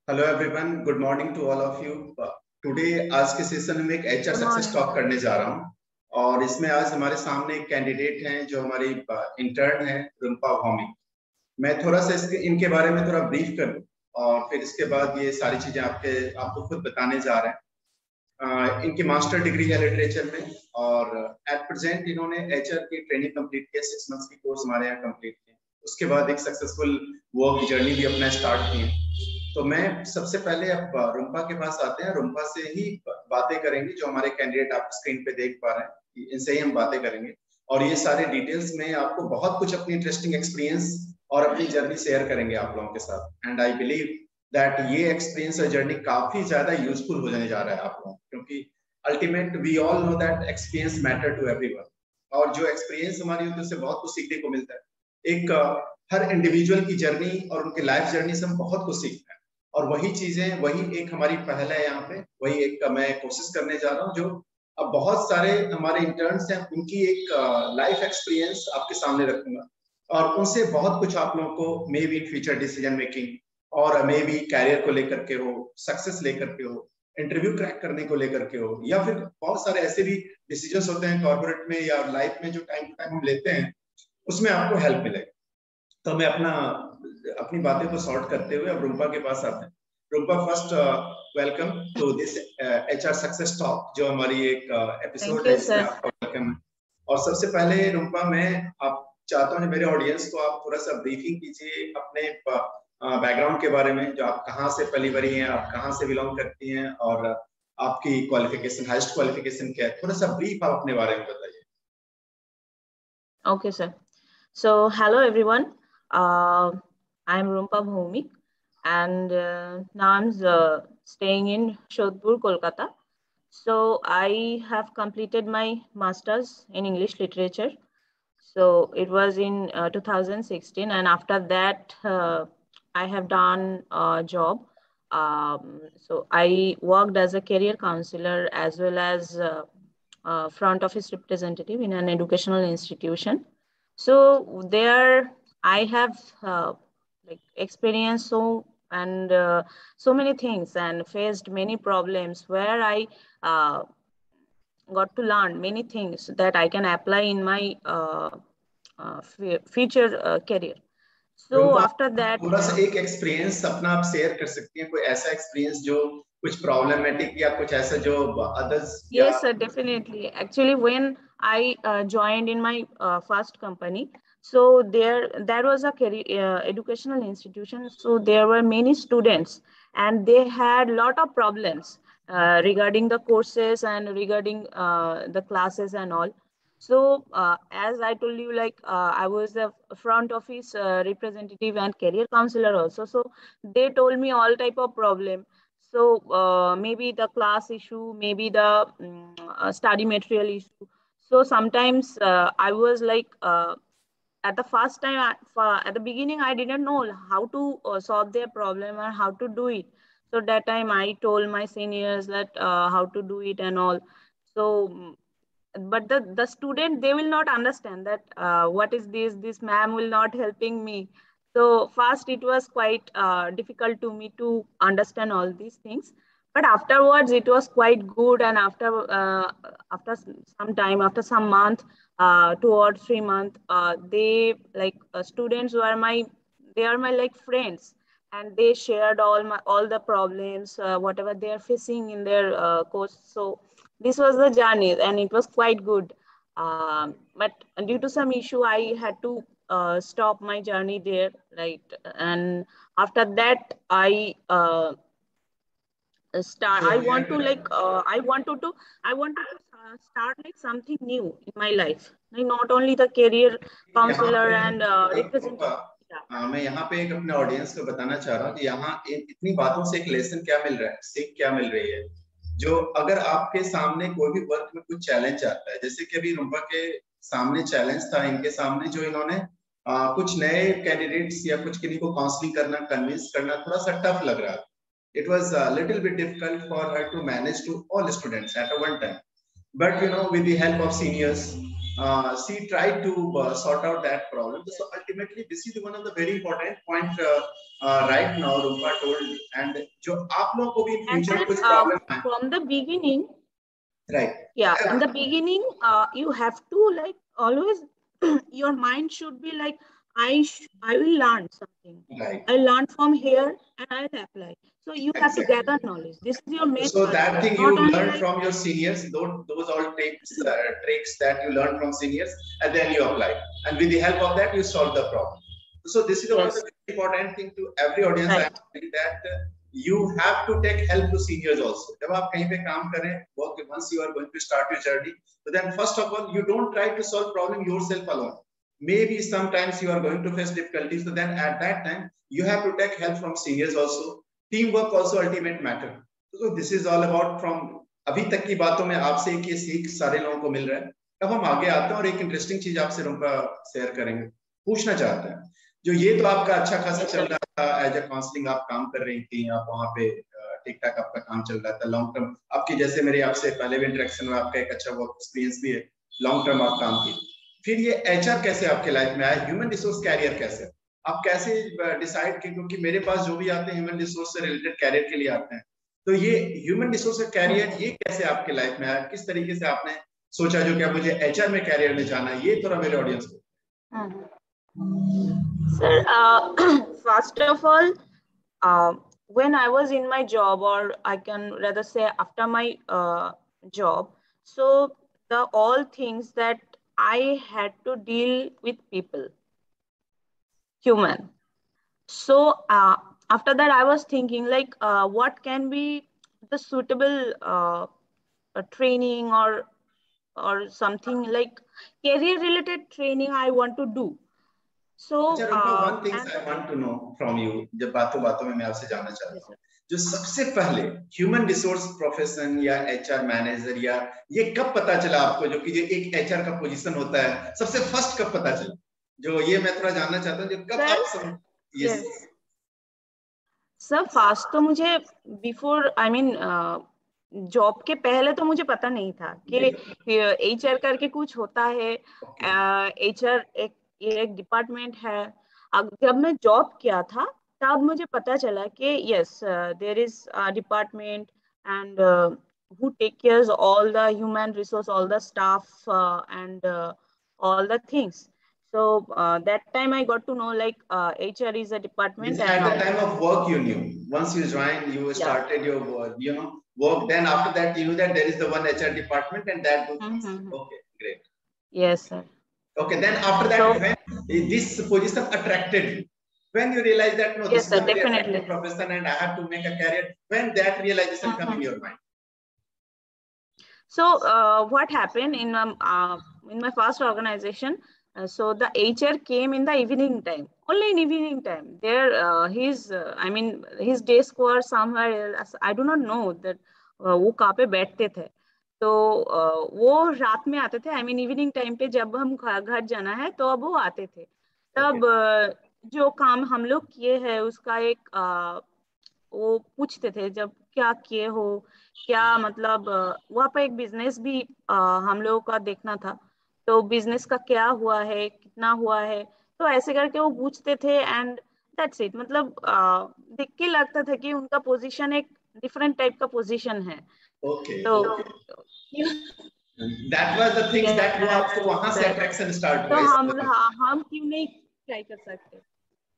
Hello everyone, good morning to all of you. Today आज के session में एक HR Good success morning, talk sir. करने जा रहा हूँ और इसमें आज हमारे सामने एक कैंडिडेट हैं जो हमारी इंटर्न है रुम्पा भौमिक। मैं थोड़ा सा इनके बारे में थोड़ा ब्रीफ कर दूं और फिर इसके बाद ये सारी चीजें आपको खुद बताने जा रहे हैं। इनकी मास्टर डिग्री है लिटरेचर में और एट प्रेजेंट इन्होंने एचआर की ट्रेनिंग कंप्लीट किया, 6 मंथ्स की कोर्स हमारे यहाँ कंप्लीट किया। उसके बाद एक सक्सेसफुल वर्क जर्नी भी अपना स्टार्ट की है। तो मैं सबसे पहले अब रुम्पा के पास आते हैं। रुम्पा से ही बातें करेंगे, जो हमारे कैंडिडेट आप स्क्रीन पे देख पा रहे हैं, इनसे ही हम बातें करेंगे और ये सारे डिटेल्स में आपको बहुत कुछ अपनी इंटरेस्टिंग एक्सपीरियंस और अपनी जर्नी शेयर करेंगे आप लोगों के साथ। एंड आई बिलीव दैट ये एक्सपीरियंस और जर्नी काफी ज्यादा यूजफुल हो जाने जा रहा है आप लोगों, क्योंकि ultimate we all know that experience matter to everyone. और जो एक्सपीरियंस हमारी होती है उससे बहुत कुछ सीखने को मिलता है। एक हर इंडिविजुअल की जर्नी और उनके लाइफ जर्नी से हम बहुत कुछ सीखते हैं और वही चीजें, वही एक हमारी पहल है यहाँ पे, वही एक मैं कोशिश करने जा रहा हूँ। जो अब बहुत सारे हमारे इंटर्न्स हैं उनकी एक लाइफ एक्सपीरियंस आपके सामने रखूंगा और उनसे बहुत कुछ आप लोगों को may be future decision making और मे बी कैरियर को लेकर के हो, सक्सेस लेकर के हो, इंटरव्यू क्रैक करने को लेकर के हो, या फिर बहुत सारे ऐसे भी डिसीजंस होते हैं कॉर्पोरेट में या लाइफ में जो टाइम टू टाइम हम लेते हैं, उसमें आपको हेल्प मिलेगा। तो मैं अपनी बातें को सॉर्ट करते हुए अब रुम्पा के पास आते हैं। Rumpa, first welcome to this HR success talk, जो हमारी एक एपिसोड Thank है you, जिसमें sir. आपका वेलकम है। और सबसे पहले रुम्पा, मैं आप चाहता हूँ मेरे ऑडियंस को आप थोड़ा सा ब्रीफिंग कीजिए अपने बैकग्राउंड के बारे में, जो आप कहाँ से पली बड़ी हैं, आप कहाँ से बिलोंग करती हैं और आपकी क्वालिफिकेशन, हाईएस्ट क्वालिफिकेशन क्या है। थोड़ा सा ब्रीफ आप अपने बारे में बताइए। Okay, sir. So, hello everyone. I'm Rumpa Bhomik, and now I'm staying in Shodhpur, Kolkata. So, I have completed my master's in English literature. So, it was in 2016, and after that, I have done a job. So, I worked as a career counselor as well as front office representative in an educational institution. So there I have like experienced so many things and faced many problems where I got to learn many things that I can apply in my future career. So रुम्पा, after that, थोड़ा सा एक experience अपना आप share कर सकती हैं, कोई ऐसा एक्सपीरियंस जो कुछ प्रॉब्लमेटिक या कुछ ऐसा जो अदर्स या। yes, sir, definitely. Actually, when I joined in my first company, so there was a career, educational institution. So there were many students, and they had lot of problems regarding the courses and regarding the classes and all. So as I told you, like I was a front office representative and career counselor also. So they told me all type of problem. So maybe the class issue, maybe the study material issue. So sometimes I was like, at the first time, at the beginning, I didn't know how to solve their problem or how to do it. So that time I told my seniors that how to do it and all. So, but the student, they will not understand that what is this ma'am will not helping me. So first it was quite difficult to me to understand all these things, but afterwards it was quite good. And after some time, after some month, 2 or 3 months, they like students who are my, they are my like friends, and they shared all the problems whatever they are facing in their course. So this was the journey and it was quite good. But due to some issue, I had to stop my journey there, right? And after that, जो I है want to like I wanted to start like something new in my life, like not only the career यहाँ counselor पे and representative. Yeah. मैं यहाँ पे एक अपने audience को बताना चाह रहा हूँ कि यहाँ इतनी बातों से एक लेसन क्या मिल रहा है, सीख क्या मिल रही है। जो अगर आपके सामने कोई भी वर्क में कुछ चैलेंज आता है, जैसे कि अभी रुम्पा के सामने चैलेंज था, इनके सामने जो इन्होंने कुछ नए कैंडिडेट्स या कुछ किन्हीं को काउंसलिंग करना, कन्विंस करना थोड़ा सा टफ लग रहा है। It was a little bit difficult for her to manage to all students at a one time. But you know, with the help of seniors she tried to sort out that problem. So ultimately, this is one of the very important point right now Rumpa told. And जो आप लोगों को भी in future कुछ problem है. From the beginning, right? Yeah, in the beginning, you have to like always your mind should be like I will learn something. Right. I learn from here and I'll apply. So you have to gather knowledge. This is your main. So that thing you learn like, from your seniors, those all tricks that you learn from seniors, and then you apply. And with the help of that, you solve the problem. So this is one of the very important thing to every audience. I am saying that you have to take help to seniors also. जब आप कहीं पे काम करें, once you are going to start your journey, so then first of all, you don't try to solve problem yourself alone. Maybe sometimes you are going to face difficulties. So then at that time, you have to take help from seniors also. Teamwork also ultimate matter. So this is all about from अभी तक की बातों में आपसे एक ये सीख सारे लोगों को मिल रहा है. अब हम आगे आते हैं और एक इंटरेस्टिंग चीज आपसे रुम्पा शेयर करेंगे. पूछना चाहते हैं, जो ये तो आपका अच्छा खासा चल रहा था, एज अ काउंसलिंग आप काम कर रही थी, आप वहाँ पे ठीक ठाक आपका काम चल रहा था, लॉन्ग टर्म आपकी जैसे मेरे आपसे पहले भी इंटरेक्शन में आपका एक अच्छा वर्क एक्सपीरियंस भी है, लॉन्ग टर्म आप काम की. फिर ये एचआर कैसे आपके लाइफ में आया, ह्यूमन रिसोर्स कैरियर कैसे आप कैसे डिसाइड किए? क्योंकि मेरे पास जो भी आते हैं ह्यूमन रिसोर्स से रिलेटेड कैरियर के लिए आते हैं, तो ये ह्यूमन रिसोर्स कैरियर ये कैसे आपके लाइफ में आया, किस तरीके से आपने सोचा जो क्या मुझे एचआर में कैरियर में जाना है? ये थोड़ा मेरे ऑडियंस को. Sir, first of all, when I was in my job, or I can rather say after my job, so the all things that I had to deal with people, human. So after that, I was thinking like, what can be the suitable training or something like career related training I want to do. So one thing I want to know from you, जब बातों बातों में मैं आपसे जानना चाहता हूँ, जो सबसे पहले ह्यूमन रिसोर्स प्रोफेशन या एचआर मैनेजर या ये कब पता चला आपको, जो कि ये एक एचआर का पोजीशन होता है, सबसे फर्स्ट कब पता चला? जो ये मैं थोड़ा जानना चाहता हूँ, जो कब आप yes. सर फास्ट तो मुझे बिफोर आई मीन जॉब के पहले तो मुझे पता नहीं था कि एचआर करके कुछ होता है. एचआर एक डिपार्टमेंट है. जब मैं जॉब किया था तब मुझे पता चला कि yes there is a department and who take cares all the human resource, all the staff and all the things. So that time I got to know like HR is a department. At the time of work you knew. Once you joined, you started your work, work. Then after that you knew that there is the one HR department and that. Okay, great. Yes, sir. Okay, then after that, when this position attracted you, when you realize that no, this is a very attractive profession and I have to make a career, when that realization come in your mind? So what happened in my first organization? So the HR came in the evening time, only in evening time. There, his desk was somewhere else. I do not know that वो कहाँ पे बैठते थे. तो वो रात में आते थे. I mean इवनिंग टाइम पे जब हम घर जाना है तो अब वो आते थे. तब जो काम हम लोग किए हैं उसका एक वो पूछते थे जब क्या किए हो, क्या मतलब वहाँ पे एक बिजनेस भी हम लोगों का देखना था. तो बिजनेस का क्या हुआ है, कितना हुआ है, तो ऐसे करके वो पूछते थे. And that's it. मतलब देख के लगता था कि उनका पोजीशन एक डिफरेंट टाइप का पोजीशन है. Okay. तो that was the thing that वो आपको वहाँ से attraction start हुआ. तो हम क्यों नहीं ट्राई कर सकते?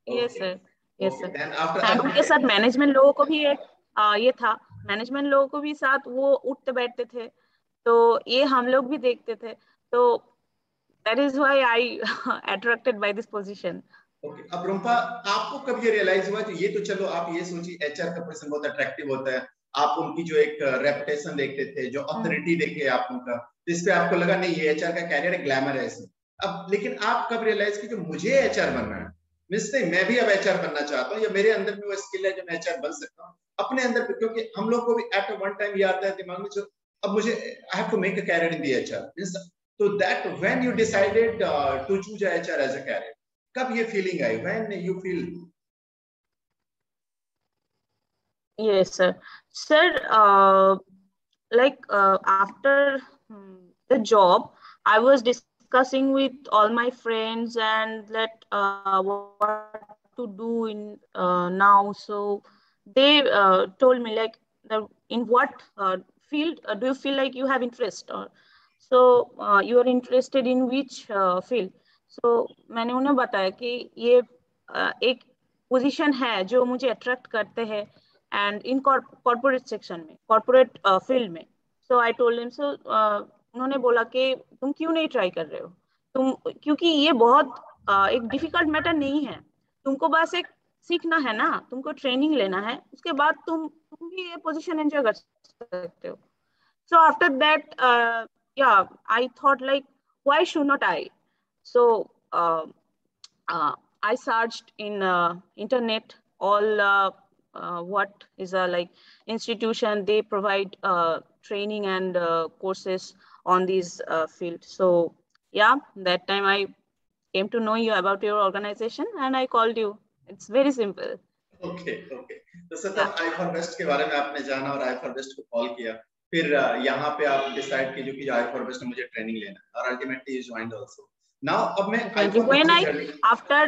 Yes sir, yes sir. उनके साथ मैनेजमेंट लोगों को भी एक ये था, मैनेजमेंट लोगों को भी साथ वो उठते बैठते थे, तो ये हम लोग भी देखते थे. तो that is why I attracted by this position. Okay. अब रुम्पा आपको कब ये रियलाइज हुआ कि ये तो चलो आप ये सोचिए एचआर का पोजीशन बहुत अट्रैक्टिव होता है, आप उनकी जो एक रेपुटेशन देखते थे, जो अथॉरिटी देखे आप उनका, तो इस पे आपको लगा नहीं ये एचआर का कैरियर है, ग्लैमर है इसमें. अब लेकिन आप कब रियलाइज की जो मुझे एचआर बनना है, मैं भी अब एचआर बनना चाहता हूँ, या मेरे अंदर भी वो स्किल है जो मैं एचआर बन सकता हूँ अपने अंदर पे? क्योंकि हम लोग को भी एट वन टाइम ये आता है दिमाग में जो अब मुझे I have to make a career in the HR. तो that when you decided to choose HR as a career, कब ये फीलिंग आई, when you feel? Yes sir, like after the job I was discussing with all my friends and that what to do in now. So they told me like, in what field do you feel like you have interest, or so you are interested in which field. So मैंने उन्हें बताया कि ये एक position है जो मुझे attract करते हैं, एंड इन कॉर्पोरेट सेक्शन में, कॉर्पोरेट फील्ड में. सो आई टोल्ड हिम. सो उन्होंने बोला कि तुम क्यों नहीं ट्राई कर रहे हो, तुम, क्योंकि ये बहुत एक डिफिकल्ट मैटर नहीं है, तुमको बस एक सीखना है ना, तुमको ट्रेनिंग लेना है, उसके बाद तुम भी ये पोजीशन एंजॉय कर सकते हो. So after that, yeah, I thought like, why should not I? So I searched in internet all what is a like institution they provide training and courses on this field. So yeah, that time I came to know you about your organization and I called you. It's very simple. Okay okay. तो sir तब I for best के बारे में आपने जाना और I for best को call किया, फिर यहाँ पे आप डिसाइड कीजिए कि आई फॉर बेस्ट में मुझे ट्रेनिंग लेना है, और ultimately you joined also. Now अब मैं आई for When I, journey, after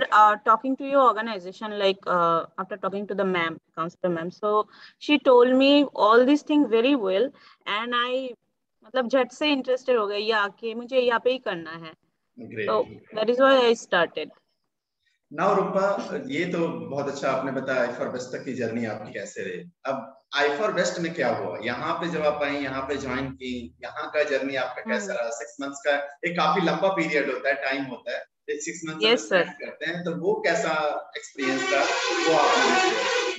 talking to your organization, like after talking to the ma'am, counselor ma'am, so she told me all these things very well, and I मतलब झट से interested हो गई या कि मुझे यहाँ पे ही करना है. So that is why I started. Now Rupa, ये तो बहुत अच्छा आपने बताया आई फॉर बेस्ट तक की जर्नी आपकी कैसे रही. अब आई फॉर बेस्ट में क्या हुआ, यहाँ पे जब आप आई, यहाँ पे ज्वाइन की, यहाँ का जर्नी आपका कैसा रहा? 6 मंथ्स का एक काफी लंबा पीरियड होता है, टाइम होता है, 6 मंथ्स Yes, sir. करते हैं, तो वो कैसा एक्सपीरियंस था वो आप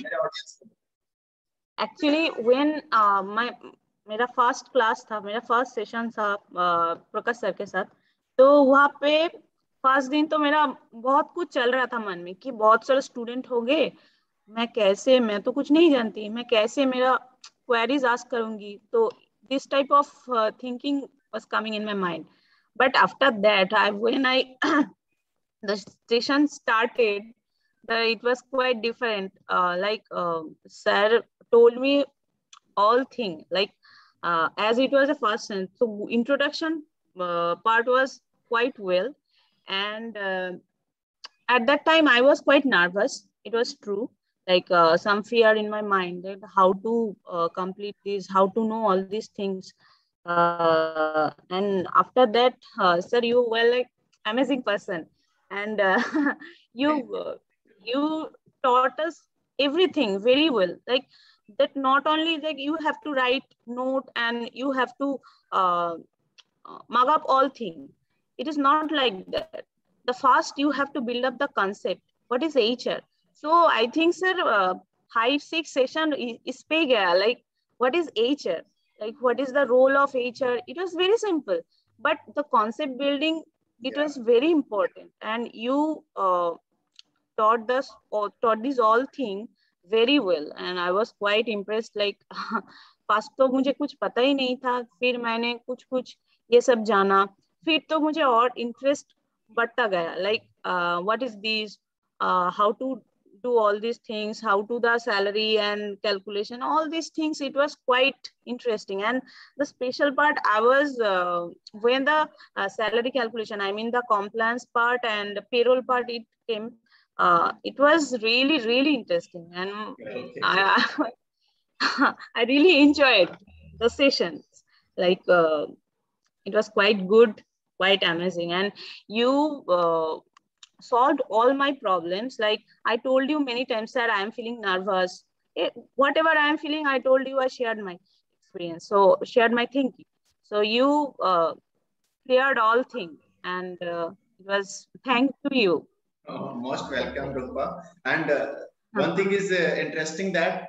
मेरे ऑडियंस को. Actually, when मेरा फर्स्ट क्लास था, मेरा फर्स्ट सेशन था प्रकाश सर के साथ, तो वहाँ पे फर्स्ट दिन तो मेरा बहुत कुछ चल रहा था मन में कि बहुत सारे स्टूडेंट हो गए, मैं तो कुछ नहीं जानती, मैं कैसे मेरा क्वेरीज आस्क करूंगी. तो this type of thinking was coming in my mind. But after that when I the session started, it was quite different. Sir told me all thing like as it was a first sense. So introduction part was quite well, and at that time I was quite nervous. It was true, like some fear in my mind that how to complete this, how to know all these things. And after that, sir, you were like amazing person, and you taught us everything very well. Like that, not only like you have to write note and you have to mug up all things. It is not like that. The first you have to build up the concept. What is HR? So I think, sir, 5-6 session is pe gaya. Like what is HR? Like what is the role of HR? It was very simple, but the concept building, it was very important, and you taught these all things very well, and I was quite impressed. Like first तो मुझे कुछ पता ही नहीं था, फिर मैंने कुछ कुछ ये सब जाना, फिर तो मुझे और इंटरेस्ट बढ़ता गया. Like what is this, how to do all these things, how to the salary and calculation, all these things. It was quite interesting. And the special part I was when the salary calculation, I mean the compliance part and the payroll part, it came, it was really really interesting, and I really enjoyed the sessions. Like it was quite good, quite amazing, and you solved all my problems. Like I told you many times that I am feeling nervous. Whatever I am feeling, I told you, I shared my experience, so shared my thinking. So you cleared all things, and it was thanks to you. Most welcome, Rupa. And one thing is interesting that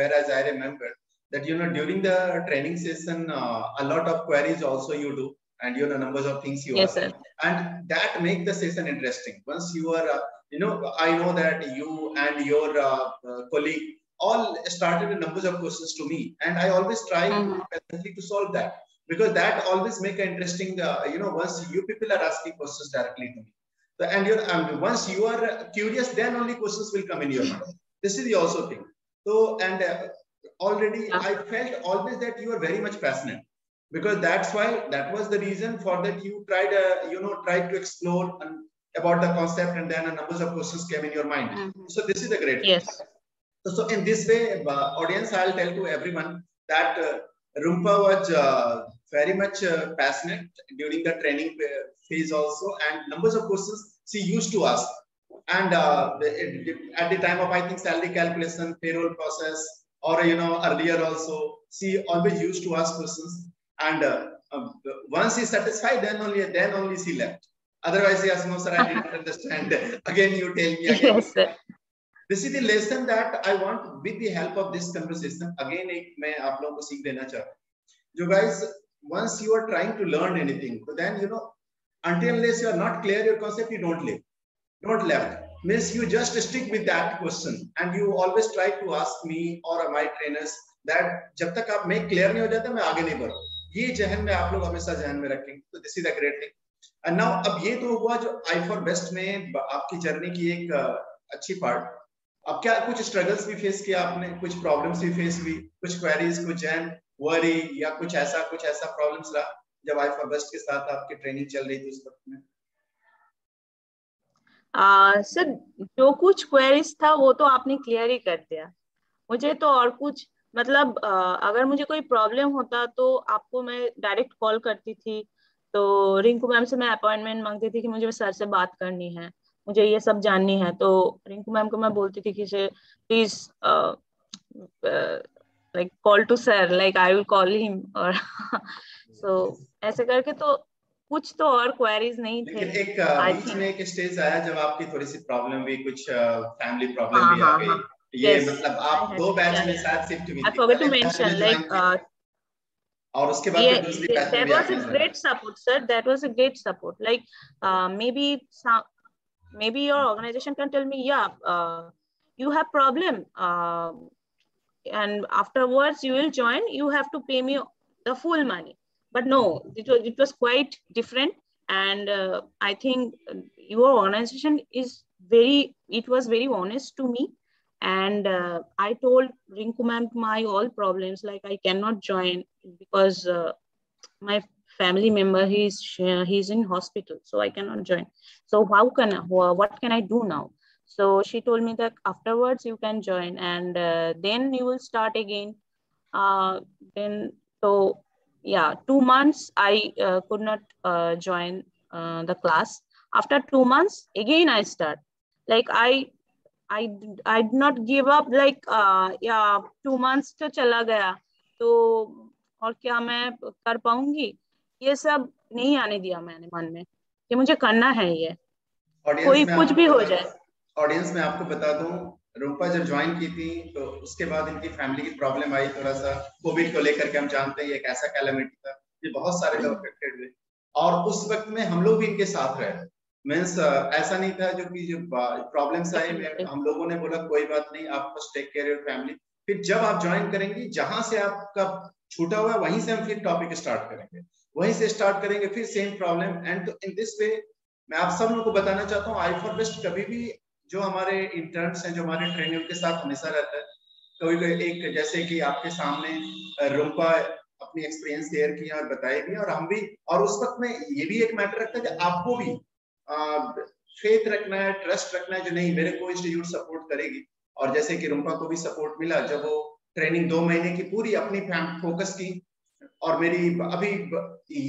whereas I remember that during the training session a lot of queries also you do, and numbers of things you Yes, ask, sir. and that make the session interesting. Once you are I know that you and your colleague all started with numbers of questions to me, and I always try to solve that, because that always make an interesting once you people are asking questions directly to me. So, and once you are curious, then only questions will come in your mind. This is the also thing. So, and already I felt always that you are very much passionate. because that was the reason for that you tried to explore about the concept, and then a numbers of questions came in your mind. So this is the great thing. Yes. So in this way, audience, I'll tell to everyone that Rumpa was very much passionate during the training phase also, and numbers of questions she used to ask. And at the time of, I think, salary calculation, payroll process, or earlier also, she always used to ask questions. And once she satisfied, then only she left. Otherwise, she has no, sir, I didn't understand. Again, you tell me again. Yes, sir. This is the lesson that I want, with the help of this conversation. Again, मैं आप लोगों को सीख देना चाहता हूँ. जो guys, once you are trying to learn anything, then until unless you are not clear your concept, you don't leave. Don't left. Means you just stick with that question, and you always try to ask me or my trainers that जब तक आप मैं clear नहीं हो जाता, मैं आगे नहीं बढ़ूँ. ये जहन में आप लोग हमेशा जहन में रखेंगे. तो this is a great thing. And now अब ये तो हुआ जो i4best में आपकी जर्नी की एक अच्छी पार्ट. अब क्या कुछ स्ट्रगल्स भी फेस किया आपने, कुछ प्रॉब्लम्स भी फेस हुई, कुछ क्वेरीज, कुछ जैन वरी या कुछ ऐसा प्रॉब्लम्स रहा जब i4best के साथ आपकी ट्रेनिंग चल रही थी उस वक्त में? सर, जो कुछ क्वेरीज था वो तो आपने क्लियर ही कर दिया. मुझे तो और कुछ, मतलब अगर मुझे कोई प्रॉब्लम होता तो आपको मैं डायरेक्ट कॉल करती थी. तो रिंकू मैम से मैं अपॉइंटमेंट मांगती थी कि मुझे सर से बात करनी है, मुझे ये सब जाननी है. तो रिंकू मैम को मैं बोलती थी कि please like call to sir, like I will call him. और सो ऐसे करके तो कुछ तो और क्वेरीज नहीं थे. लेकिन एक बीच में एक स्टेज आया जब आपकी थोड़ी सी प्रॉब्लम भी, कुछ फैमिली प्रॉब्लम भी आ गई. ये मतलब आप 2 बैच में शायद शिफ्ट हुई थी. I forgot to mention, like और उसके बाद फिर दूसरी बैच में भी that was a great support, sir. That was a great support. Like maybe your organization can tell me, yeah, you have problem, and afterwards you will join. You have to pay me the full money. But no, it was quite different. And I think your organization was very honest to me. And I told Rinku ma'am my all problems, like I cannot join because my family member, he's in hospital, so I cannot join. So what can I do now? So she told me that afterwards you can join, and then you will start again. So yeah, 2 months I could not join the class. After 2 months again I start. Like I did not give up. Like 2 months तो चला गया, तो और क्या मैं कर पाऊंगी? ये सब नहीं आने दिया मैंने मन में कि मुझे करना है ये, कोई कुछ भी हो जाए. ऑडियंस में आपको बता दूं, रूपा जब ज्वाइन की थी तो उसके बाद इनकी फैमिली की प्रॉब्लम आई, थोड़ा सा कोविड को लेकर के. हम जानते हैं एक ऐसा कैलेमिटी था कि बहुत सारे लोग अफेक्टेड हुए, और उस वक्त में हम लोग भी इनके साथ रहे. मीन्स ऐसा नहीं था जो प्रॉब्लम्स आए हम लोगों ने बोला कोई बात नहीं, आप बस टेक केयर योर फैमिली. फिर जब आप ज्वाइन करेंगे, जहां से आपका छूटा हुआ है वहीं से हम फिर टॉपिक स्टार्ट करेंगे, वहीं से स्टार्ट करेंगे, फिर same problem. And in this way मैं आप सब लोगों को बताना चाहता हूँ, i4best कभी भी जो हमारे इंटर्न्स हैं, जो हमारे ट्रेनर के साथ हमेशा रहता है. कभी एक जैसे कि आपके सामने रूपा अपनी एक्सपीरियंस शेयर किया और बताएगी, और हम भी, और उस वक्त में ये भी एक मैटर रखता है कि आपको भी फेथ रखना है, ट्रस्ट रखना है, जो नहीं मेरे को इंस्टीट्यूट सपोर्ट करेगी. और जैसे कि रूपा को भी सपोर्ट मिला जब वो ट्रेनिंग 2 महीने की पूरी अपनी फोकस की. और मेरी अभी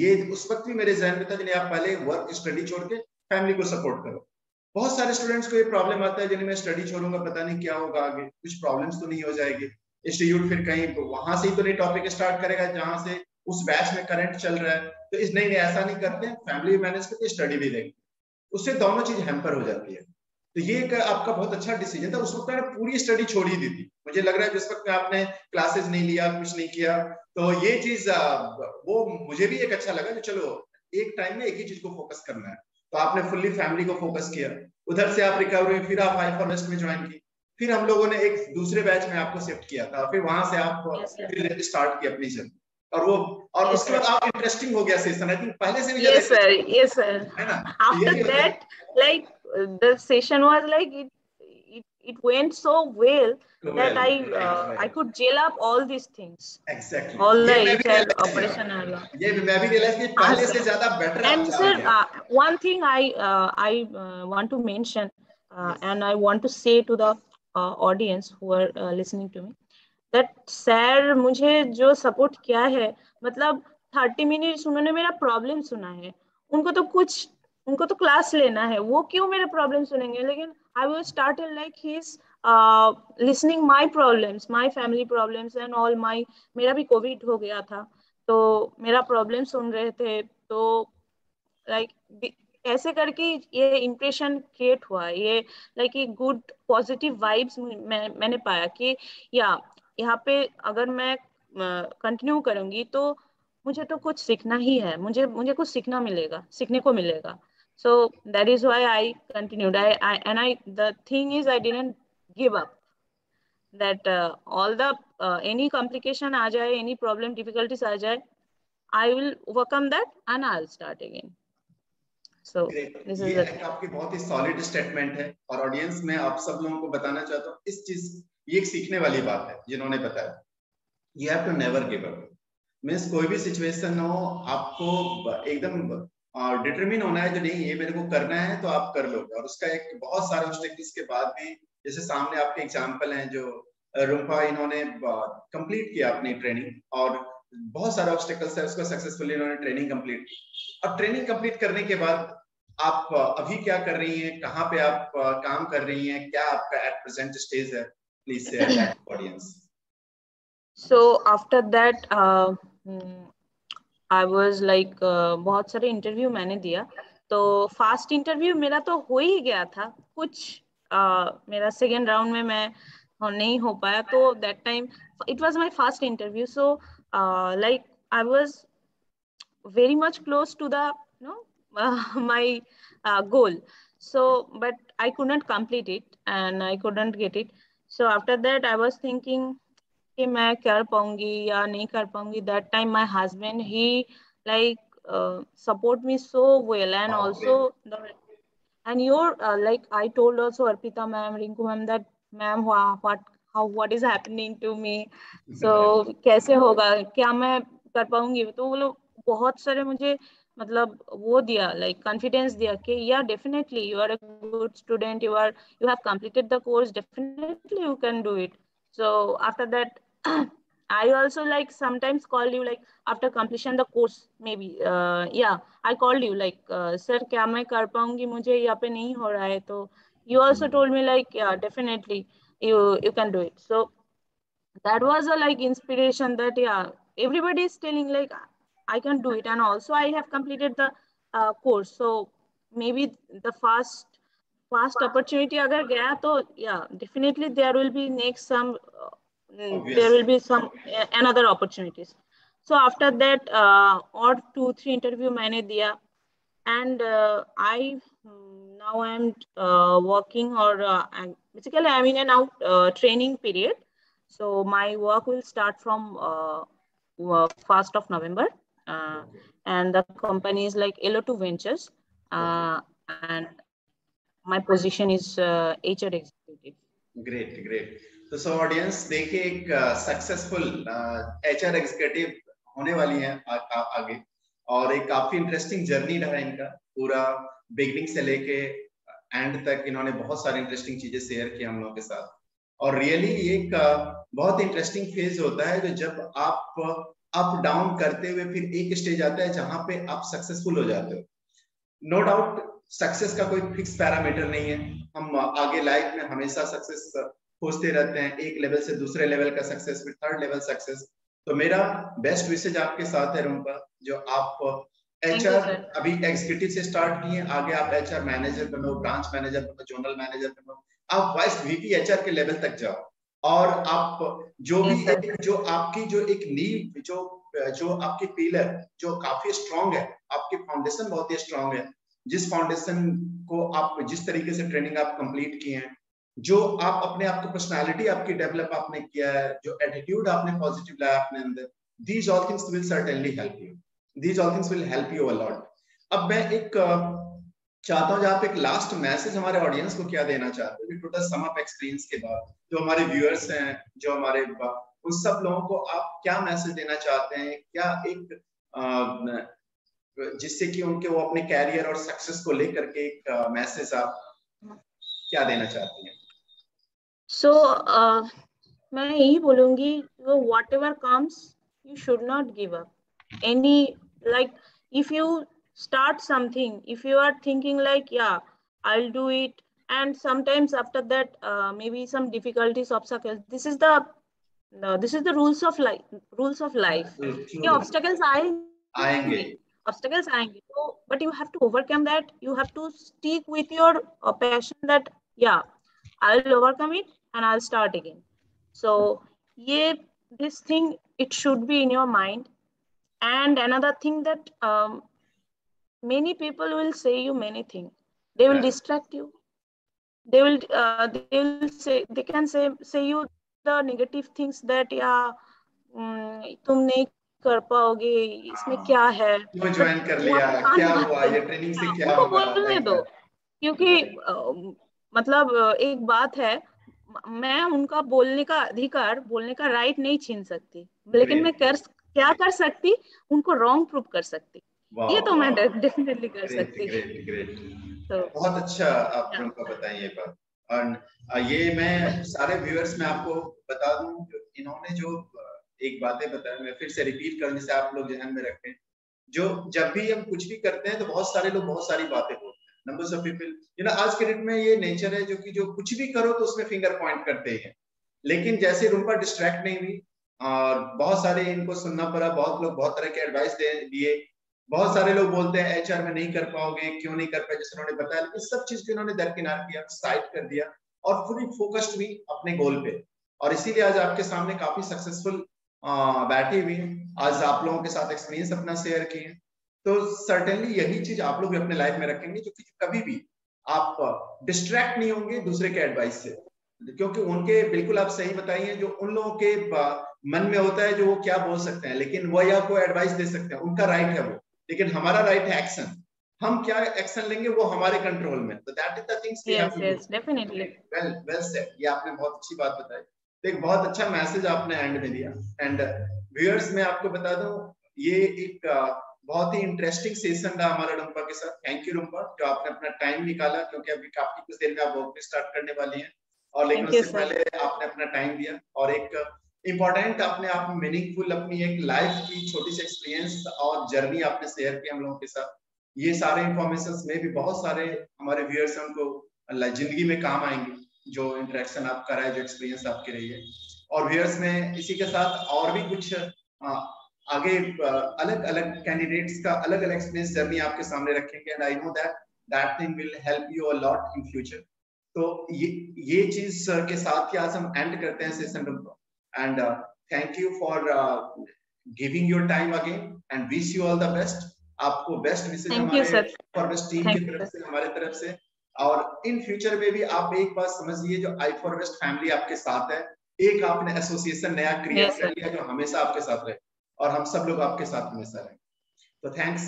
ये उस वक्त भी मेरे जहन में था कि आप पहले वर्क स्टडी छोड़ के फैमिली को सपोर्ट करो. बहुत सारे स्टूडेंट्स को ये प्रॉब्लम आता है, जिन्हें मैं स्टडी छोड़ूंगा पता नहीं क्या होगा आगे, कुछ प्रॉब्लम्स तो नहीं हो जाएगी. इंस्टीट्यूट फिर कहीं वहां से ही तो नहीं टॉपिक स्टार्ट करेगा जहां से उस बैच में करंट चल रहा है. तो इस नहीं ऐसा नहीं करते, फैमिली मैनेज करके स्टडी भी देंगे, उससे दोनों चीज हैम्पर हो जाती है. तो ये एक आपका बहुत अच्छा डिसीजन था. उस वक्त मैंने पूरी स्टडी छोड़ ही दी थी. मुझे लग रहा है जिस वक्त में आपने क्लासेस नहीं लिया, कुछ नहीं किया, तो ये चीज वो मुझे भी एक अच्छा लगा कि चलो एक टाइम में एक ही चीज को फोकस करना है. तो आपने फुल्ली फैमिली को फोकस किया, उधर से आप रिकवरी, फिर आप i4best में ज्वाइन की, फिर हम लोगों ने एक दूसरे बैच में आपको शिफ्ट किया था, फिर वहां से आप फिर स्टार्ट की अपनी जर्नी. और उसके बाद आप इंटरेस्टिंग हो गया सेशन, आई थिंक पहले से भी. Yes sir, है ना. After that, like the session was like it went so well that I could gel up all these things. Exactly. All the ये मैं भी HR realize किया। operational. ये मैं भी realize कि पहले से ज़्यादा better आप And जान sir, गया। one thing I want to mention, Yes. and I want to say to the audience who are listening to me, that sir मुझे जो support किया है, मतलब 30 minutes उन्होंने मेरा problem सुना है, उनको तो क्लास लेना है, वो क्यों मेरा प्रॉब्लम सुनेंगे, लेकिन I will started like he is listening my problems, my family problems and all my, मेरा भी कोविड हो गया था तो मेरा प्रॉब्लम सुन रहे थे, तो लाइक ऐसे करके ये इम्प्रेशन क्रिएट हुआ, ये लाइक ये गुड पॉजिटिव वाइब्स मैंने पाया कि या यहाँ पे अगर मैं कंटिन्यू करूंगी तो मुझे तो कुछ सीखना ही है, मुझे कुछ सीखना मिलेगा, सीखने को मिलेगा. So that is why I continued. The thing is I didn't give up. That all the any complication आ जाए, any problem, difficulties आ जाए, I will overcome that and I'll start again. So this ये is it. एक आपकी बहुत ही solid statement है और audience में आप सब लोगों को बताना चाहता हूँ इस चीज, ये एक सीखने वाली बात है जिन्होंने बताया. You have to never give up. Means कोई भी सिचुएशन हो आपको एकदम डिटरमिन होना है कि नहीं ये मेरे को करना है तो आप कर लोगे, और उसका एक बहुत सारे ऑब्स्टेकल्स के बाद भी, जैसे सामने आपके एग्जांपल हैं जो रुम्पा इन्होंने कंप्लीट किया अपनी ट्रेनिंग और बहुत सारे ऑब्स्टेकल्स है उसको सक्सेसफुली इन्होंने ट्रेनिंग कंप्लीट की. अब ट्रेनिंग कंप्लीट करने के बाद आप अभी क्या कर रही हैं, कहाँ पे आप काम कर रही हैं, क्या आपका एट प्रेजेंट स्टेज है, please share that audience. So after that I was like बहुत सारे इंटरव्यू मैंने दिया, तो फास्ट इंटरव्यू मेरा तो हो ही गया था, कुछ मेरा सेकेंड राउंड में मैं नहीं हो पाया, तो that time it was my first interview, so like I was very much close to the my goal, so but I couldn't complete it and I couldn't get it. So after that I was thinking कि मैं कर पाऊंगी या नहीं कर पाऊंगी. That time my husband, he like support me so well, and also and your like I told also Arpita ma'am, Rinku ma'am that ma'am what is happening to me, so कैसे होगा, क्या मैं कर पाऊंगी, तो वो लोग बहुत सारे मुझे मतलब वो दिया, like confidence दिया कि yeah definitely you are a good student, you have completed the course, definitely you can do it. So after that I also like sometimes call you like after completion the course maybe yeah I called you like sir क्या मैं कर पाऊंगी, मुझे यहाँ पे नहीं हो रहा है, तो you also told me like yeah definitely you can do it. So that was a like inspiration that yeah everybody is telling like I can do it, and also I have completed the course, so maybe the fast opportunity agar gaya to yeah definitely there will be next some there will be some another opportunities. So after that or 2-3 interview maine diya, and I now I'm working, or basically I'm in and out training period, so my work will start from 1st of November, and the company is like LO2 Ventures, and my position is HR executive. Great. तो so audience देखिए एक successful HR executive होने वाली हैं आगे, और एक काफी इंटरेस्टिंग जर्नी रहा इनका, पूरा बिगनिंग से लेके एंड तक इन्होंने बहुत सारी इंटरेस्टिंग चीजें शेयर की हम लोगों के साथ. और रियली एक बहुत इंटरेस्टिंग फेज होता है जो जब आप अप डाउन करते हुए फिर एक स्टेज आता है जहां पे आप सक्सेसफुल हो जाते हो. नो डाउट सक्सेस का कोई फिक्स पैरामीटर नहीं है, हम आगे लाइफ में हमेशा सक्सेस खोजते रहते हैं, एक लेवल से दूसरे लेवल का सक्सेस, फिर थर्ड लेवल सक्सेस. तो मेरा बेस्ट विशेज आपके साथ है रुम्पा, जो आप HR अभी एग्जीक्यूटिव से स्टार्ट किए, आगे आप HR मैनेजर बनो, ब्रांच मैनेजर बनो, जोनल मैनेजर बनो, आप वाइस VP HR के लेवल तक जाओ, और आप जो भी जो आपकी जो एक नींव जो आपकी पिलर जो काफी स्ट्रांग है, आपकी फाउंडेशन बहुत ही स्ट्रांग है, जिस फाउंडेशन को आप जिस तरीके से ट्रेनिंग आप कंप्लीट किए हैं, जो आप अपने आप को पर्सनालिटी आपकी डेवलप आपने किया है, जो एटीट्यूड आपने पॉजिटिव लाया अपने अंदर, these all things will certainly help you. These all things will help you a lot. अब मैं एक चाहता हूँ आप एक लास्ट मैसेज हमारे ऑडियंस को क्या देना चाहते हो टोटल सम अप एक्सपीरियंस के बाद, जो हमारे व्यूअर्स हैं, जो हमारे उन सब लोगों को आप क्या मैसेज देना चाहते हैं, क्या एक जिससे कि उनके वो अपने कैरियर और सक्सेस को लेकर के एक मैसेज आप क्या देना चाहती हैं? सो मैं यही बोलूंगी, what ever comes you should not give up any, like if you start something, if you are thinking like, yeah, I'll do it, and sometimes after that maybe some difficulties, obstacles, this is the rules of life. ये obstacles आएंगे obstacles आएंगे, so but you have to overcome that. You have to stick with your passion, that yeah, I'll overcome it and I'll start again. So yeah, this thing, it should be in your mind. And another thing, that many people will say you many things. They will distract you. They will say, they can say you the negative things, that yeah, तुम नहीं कर पाओगे, इसमें क्या है, क्यों join कर लिया, क्या हुआ, ये ट्रेनिंग से क्या उनको होगा, बोलने दो, क्योंकि मतलब एक बात है, मैं उनका बोलने का अधिकार, बोलने का राइट नहीं छीन सकती, लेकिन मैं क्या कर सकती, उनको रॉन्ग प्रूव कर सकती, ये तो मैं डेफिनेटली कर सकती। ग्रेट तो बहुत अच्छा आप उनको बताएं ये बात। और ये मैं सारे व्यूअर्स में आपको बता दूं, इन्होंने जो एक बातें बताया, मैं फिर से रिपीट करने से आप लोग ध्यान में रखें, जो जब भी हम कुछ भी करते हैं तो बहुत सारे लोग बहुत सारी बातें बोलते हैं, नंबर्स ऑफ पीपल, आज के डेट में ये नेचर है जो कि जो कुछ भी करो तो उसमें फिंगर पॉइंट करते हैं। लेकिन जैसे रूपा डिस्ट्रैक्ट नहीं हुई और बहुत सारे इनको सुनना पड़ा, बहुत लोग बहुत तरह के एडवाइस दिए, बहुत सारे लोग बोलते हैं एचआर में नहीं कर पाओगे, क्यों नहीं कर पाए, जैसे उन्होंने बताया, लेकिन सब चीज को इन्होंने दरकिनार किया, साइड कर दिया और फुली फोकस्ड हुई अपने गोल पे, और इसीलिए आज आपके सामने काफी सक्सेसफुल बैठी हुई, आज आप लोगों के साथ एक्सपीरियंस अपना शेयर किए। तो सर्टेनली यही चीज आप लोग भी अपने लाइफ में रखेंगे, जो कि कभी भी आप डिस्ट्रैक्ट नहीं होंगे दूसरे के एडवाइस से, क्योंकि उनके बिल्कुल आप सही बताइए, जो उन लोगों के मन में होता है जो वो क्या बोल सकते हैं, लेकिन वो या कोई एडवाइस दे सकते हैं, उनका राइट है वो, लेकिन हमारा राइट है एक्शन, हम क्या एक्शन लेंगे वो हमारे कंट्रोल में। तो that is the things we have to do. Yes definitely, well said, ये आपने बहुत अच्छी बात बताई, तो एक बहुत अच्छा मैसेज आपने एंड में दिया। एंड व्यूअर्स मैं आपको बता दूं, ये एक बहुत ही इंटरेस्टिंग सेशन रहा हमारा रुम्पा के साथ। थैंक यू रुम्पा, जो आपने अपना टाइम निकाला, क्योंकि अभी काफी कुछ देर में आप वर्क स्टार्ट करने वाली हैं, और लेकिन उससे पहले आपने अपना टाइम दिया, और एक इम्पोर्टेंट अपने आप में मीनिंगफुल अपनी एक लाइफ की छोटी सी एक्सपीरियंस और जर्नी आपने शेयर की हम लोगों के साथ। ये सारे इंफॉर्मेशन में भी बहुत सारे हमारे व्यूअर्स हमको जिंदगी में काम आएंगे, जो इंटरेक्शन आपका रहा है, जो एक्सपीरियंस आपके रही है। और व्यूअर्स में इसी के साथ और भी कुछ आगे अलग अलग कैंडिडेट्स का अलग अलग एक्सपीरियंस जर्नी आपके सामने रखेंगे, and I know that thing will help you a lot in future. तो ये चीज के साथ ही आज हम एंड करते हैं सेशन रूम को, and thank you for giving your time again, and wish you all the best. आपको बेस्ट विशेस हमारे फॉरवेस्ट टीम की तरफ से, हमारे तरफ से, और इन फ्यूचर में भी आप एक बात समझिए, जो आई फॉरवेस्ट फैमिली आपके साथ है, एक आपने एसोसिएशन नया क्रिएट कर लिया जो हमेशा आपके साथ रहे, और हम सब लोग आपके साथ हमेशा रहें। तो thanks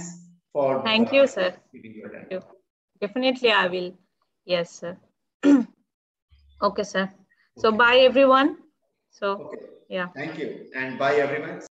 for, thank you sir, definitely I will, yes sir, okay sir, so bye everyone, so yeah, thank you and bye everyone।